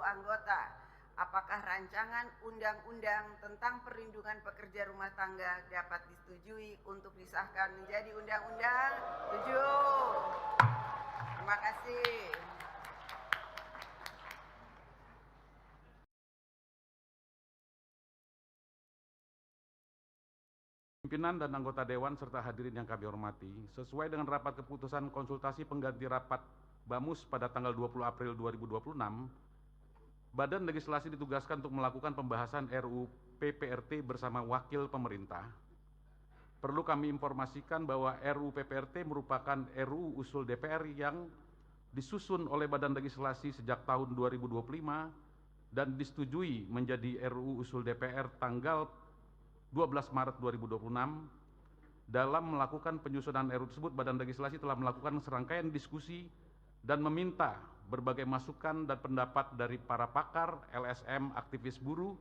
anggota. Apakah rancangan undang-undang tentang perlindungan pekerja rumah tangga dapat disetujui untuk disahkan menjadi undang-undang? Setuju. Terima kasih. Pimpinan dan anggota Dewan serta hadirin yang kami hormati, sesuai dengan rapat keputusan konsultasi pengganti rapat BAMUS pada tanggal 20 April 2026, Badan Legislasi ditugaskan untuk melakukan pembahasan RUU PPRT bersama wakil pemerintah. Perlu kami informasikan bahwa RUU PPRT merupakan RUU usul DPR yang disusun oleh Badan Legislasi sejak tahun 2025 dan disetujui menjadi RUU usul DPR tanggal 12 Maret 2026. Dalam melakukan penyusunan RUU tersebut, Badan Legislasi telah melakukan serangkaian diskusi dan meminta berbagai masukan dan pendapat dari para pakar, LSM, aktivis buruh,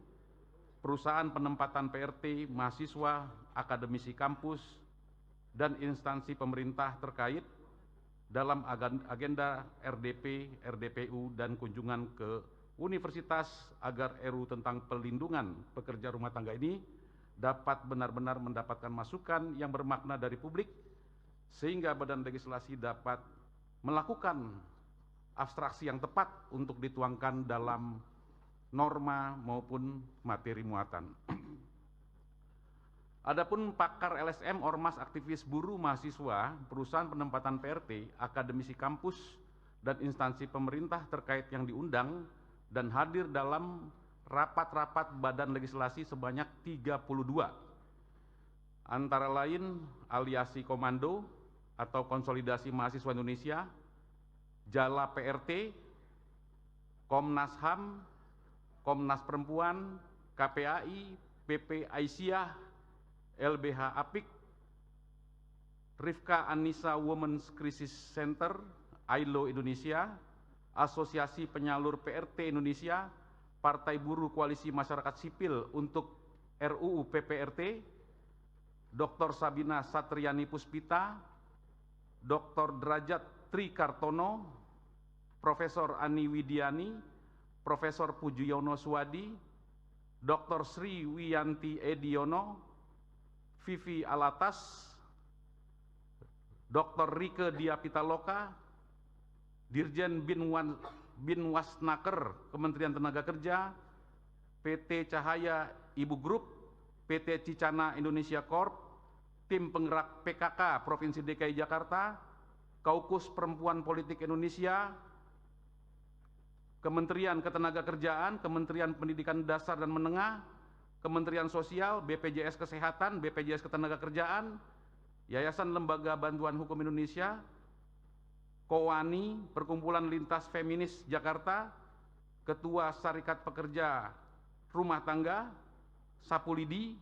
perusahaan penempatan PRT, mahasiswa, akademisi kampus, dan instansi pemerintah terkait dalam agenda RDP, RDPU, dan kunjungan ke universitas agar RUU tentang pelindungan pekerja rumah tangga ini dapat benar-benar mendapatkan masukan yang bermakna dari publik, sehingga Badan Legislasi dapat melakukan abstraksi yang tepat untuk dituangkan dalam norma maupun materi muatan. Adapun pakar LSM, ormas, aktivis buruh, mahasiswa, perusahaan penempatan PRT, akademisi kampus, dan instansi pemerintah terkait yang diundang dan hadir dalam rapat-rapat Badan Legislasi sebanyak 32. Antara lain Aliasi Komando atau Konsolidasi Mahasiswa Indonesia, Jala PRT, Komnas HAM, Komnas Perempuan, KPAI, PP Aisyah, LBH Apik, Rifka Anissa Women's Crisis Center, ILO Indonesia, Asosiasi Penyalur PRT Indonesia, Partai Buruh Koalisi Masyarakat Sipil untuk RUU PPRT, Dr. Sabina Satriani Puspita, Dr. Derajat Tri Kartono, Profesor Ani Widiani, Profesor Pujiyono Suwadi, Dr. Sri Wiyanti Ediono, Vivi Alatas, Dr. Rike Diapitaloka, Dirjen Binwasnaker Kementerian Tenaga Kerja, PT Cahaya Ibu Group, PT Cicana Indonesia Corp, Tim Penggerak PKK Provinsi DKI Jakarta, Kaukus Perempuan Politik Indonesia, Kementerian Ketenagakerjaan, Kementerian Pendidikan Dasar dan Menengah, Kementerian Sosial, BPJS Kesehatan, BPJS Ketenagakerjaan, Yayasan Lembaga Bantuan Hukum Indonesia, Kowani, Perkumpulan Lintas Feminis Jakarta, Ketua Serikat Pekerja Rumah Tangga, Sapulidi,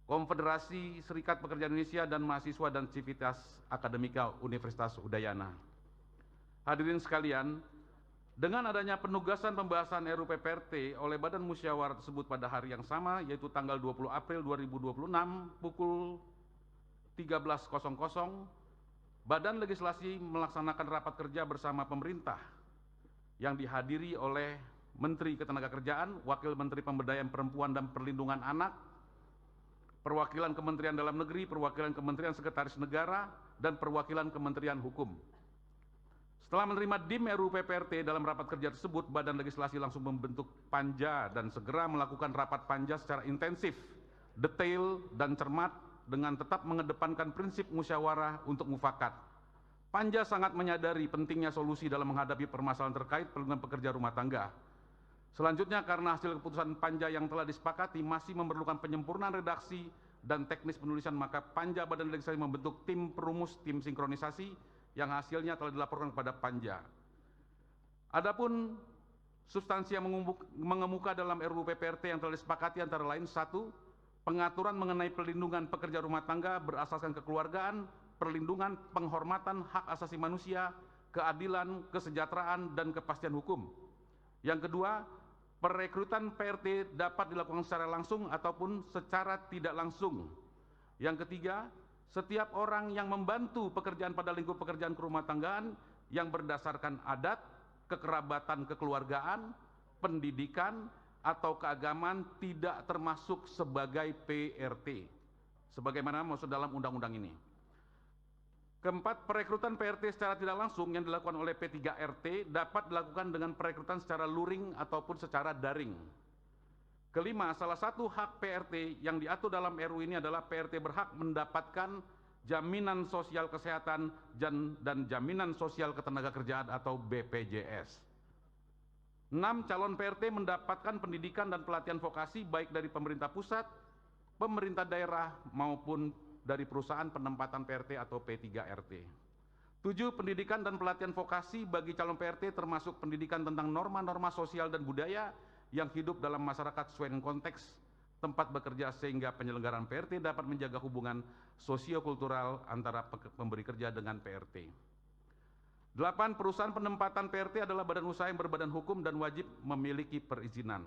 Konfederasi Serikat Pekerja Indonesia, dan mahasiswa dan Civitas Akademika Universitas Udayana. Hadirin sekalian, dengan adanya penugasan pembahasan RUU PPRT oleh Badan Musyawarah tersebut pada hari yang sama, yaitu tanggal 20 April 2026 pukul 13.00, Badan Legislasi melaksanakan rapat kerja bersama pemerintah yang dihadiri oleh Menteri Ketenagakerjaan, Wakil Menteri Pemberdayaan Perempuan dan Perlindungan Anak, perwakilan Kementerian Dalam Negeri, perwakilan Kementerian Sekretaris Negara, dan perwakilan Kementerian Hukum. Setelah menerima DIM RUU PPRT dalam rapat kerja tersebut, Badan Legislasi langsung membentuk panja dan segera melakukan rapat panja secara intensif, detail, dan cermat dengan tetap mengedepankan prinsip musyawarah untuk mufakat. Panja sangat menyadari pentingnya solusi dalam menghadapi permasalahan terkait perlindungan pekerja rumah tangga. Selanjutnya, karena hasil keputusan panja yang telah disepakati masih memerlukan penyempurnaan redaksi dan teknis penulisan, maka panja Badan Legislasi membentuk tim perumus, tim sinkronisasi yang hasilnya telah dilaporkan kepada panja. Adapun substansi yang mengemuka dalam RUU PPRT yang telah disepakati antara lain: 1. Pengaturan mengenai pelindungan pekerja rumah tangga berasaskan kekeluargaan, perlindungan, penghormatan hak asasi manusia, keadilan, kesejahteraan, dan kepastian hukum. Yang kedua, perekrutan PRT dapat dilakukan secara langsung ataupun secara tidak langsung. Yang ketiga, setiap orang yang membantu pekerjaan pada lingkup pekerjaan kerumah tanggaan yang berdasarkan adat, kekerabatan kekeluargaan, pendidikan, atau keagamaan tidak termasuk sebagai PRT, sebagaimana maksud dalam undang-undang ini. Keempat, perekrutan PRT secara tidak langsung yang dilakukan oleh P3RT dapat dilakukan dengan perekrutan secara luring ataupun secara daring. Kelima, salah satu hak PRT yang diatur dalam RU ini adalah PRT berhak mendapatkan jaminan sosial kesehatan dan jaminan sosial ketenagakerjaan atau BPJS. 6. Calon PRT mendapatkan pendidikan dan pelatihan vokasi baik dari pemerintah pusat, pemerintah daerah maupun dari perusahaan penempatan PRT atau P3RT. 7. Pendidikan dan pelatihan vokasi bagi calon PRT termasuk pendidikan tentang norma-norma sosial dan budaya yang hidup dalam masyarakat sesuai dengan konteks tempat bekerja sehingga penyelenggaraan PRT dapat menjaga hubungan sosiokultural antara pemberi kerja dengan PRT. 8. Perusahaan penempatan PRT adalah badan usaha yang berbadan hukum dan wajib memiliki perizinan.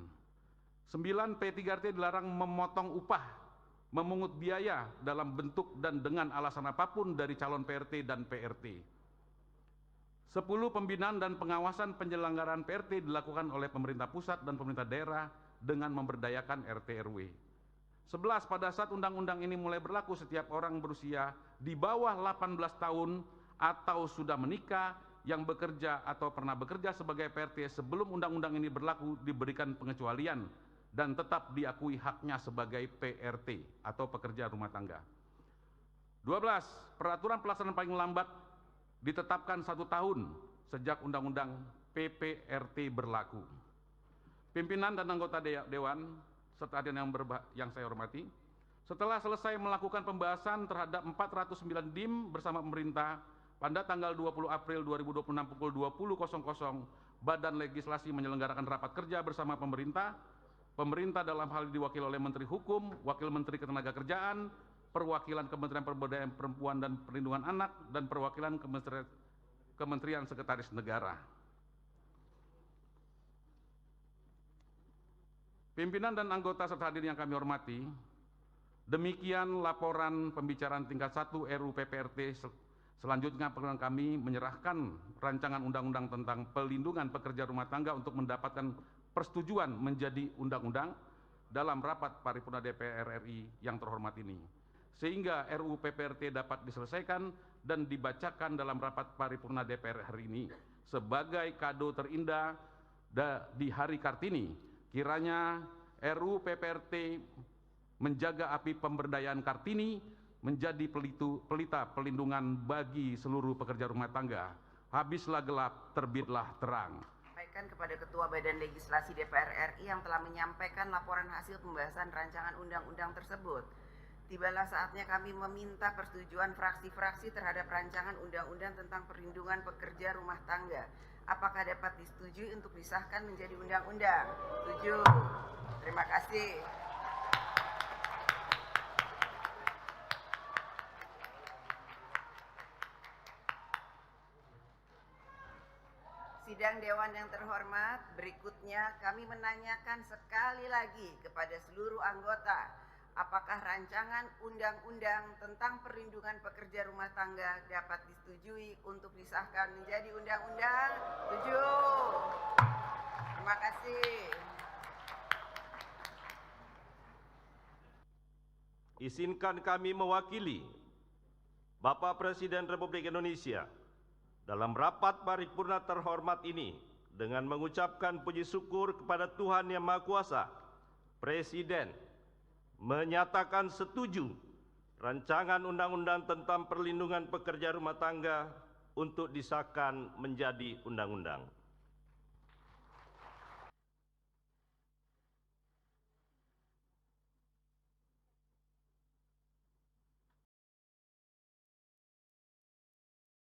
9. P3RT dilarang memotong upah, memungut biaya dalam bentuk dan dengan alasan apapun dari calon PRT dan PRT. 10. Pembinaan dan pengawasan penyelenggaraan PRT dilakukan oleh pemerintah pusat dan pemerintah daerah dengan memberdayakan RT/RW. 11. Pada saat undang-undang ini mulai berlaku, setiap orang berusia di bawah 18 tahun atau sudah menikah yang bekerja atau pernah bekerja sebagai PRT sebelum undang-undang ini berlaku diberikan pengecualian dan tetap diakui haknya sebagai PRT atau pekerja rumah tangga. 12. Peraturan pelaksanaan paling lambat ditetapkan 1 tahun sejak undang-undang PPRT berlaku. Pimpinan dan anggota Dewan serta hadirin yang saya hormati, setelah selesai melakukan pembahasan terhadap 409 DIM bersama pemerintah, pada tanggal 20 April 2026 pukul 20.00, Badan Legislasi menyelenggarakan rapat kerja bersama pemerintah. Pemerintah dalam hal ini diwakili oleh Menteri Hukum, Wakil Menteri Ketenagakerjaan, perwakilan Kementerian Pemberdayaan Perempuan dan Perlindungan Anak, dan perwakilan Kementerian Sekretaris Negara. Pimpinan dan anggota serta hadirin yang kami hormati, demikian laporan pembicaraan tingkat 1 RUU PPRT. Selanjutnya perkenan kami menyerahkan rancangan undang-undang tentang pelindungan pekerja rumah tangga untuk mendapatkan persetujuan menjadi undang-undang dalam rapat paripurna DPR RI yang terhormat ini. Sehingga RUU PPRT dapat diselesaikan dan dibacakan dalam rapat paripurna DPR hari ini sebagai kado terindah di Hari Kartini. Kiranya RUU PPRT menjaga api pemberdayaan Kartini menjadi pelita pelindungan bagi seluruh pekerja rumah tangga. Habislah gelap, terbitlah terang. Sampaikan kepada Ketua Badan Legislasi DPR RI yang telah menyampaikan laporan hasil pembahasan rancangan undang-undang tersebut. Tibalah saatnya kami meminta persetujuan fraksi-fraksi terhadap rancangan undang-undang tentang perlindungan pekerja rumah tangga. Apakah dapat disetujui untuk disahkan menjadi undang-undang? Setuju. Terima kasih. Sidang Dewan yang terhormat, berikutnya kami menanyakan sekali lagi kepada seluruh anggota, apakah rancangan undang-undang tentang perlindungan pekerja rumah tangga dapat disetujui untuk disahkan menjadi undang-undang? Setuju. Terima kasih. Izinkan kami mewakili Bapak Presiden Republik Indonesia dalam rapat paripurna terhormat ini dengan mengucapkan puji syukur kepada Tuhan Yang Maha Kuasa. Presiden menyatakan setuju rancangan undang-undang tentang perlindungan pekerja rumah tangga untuk disahkan menjadi undang-undang.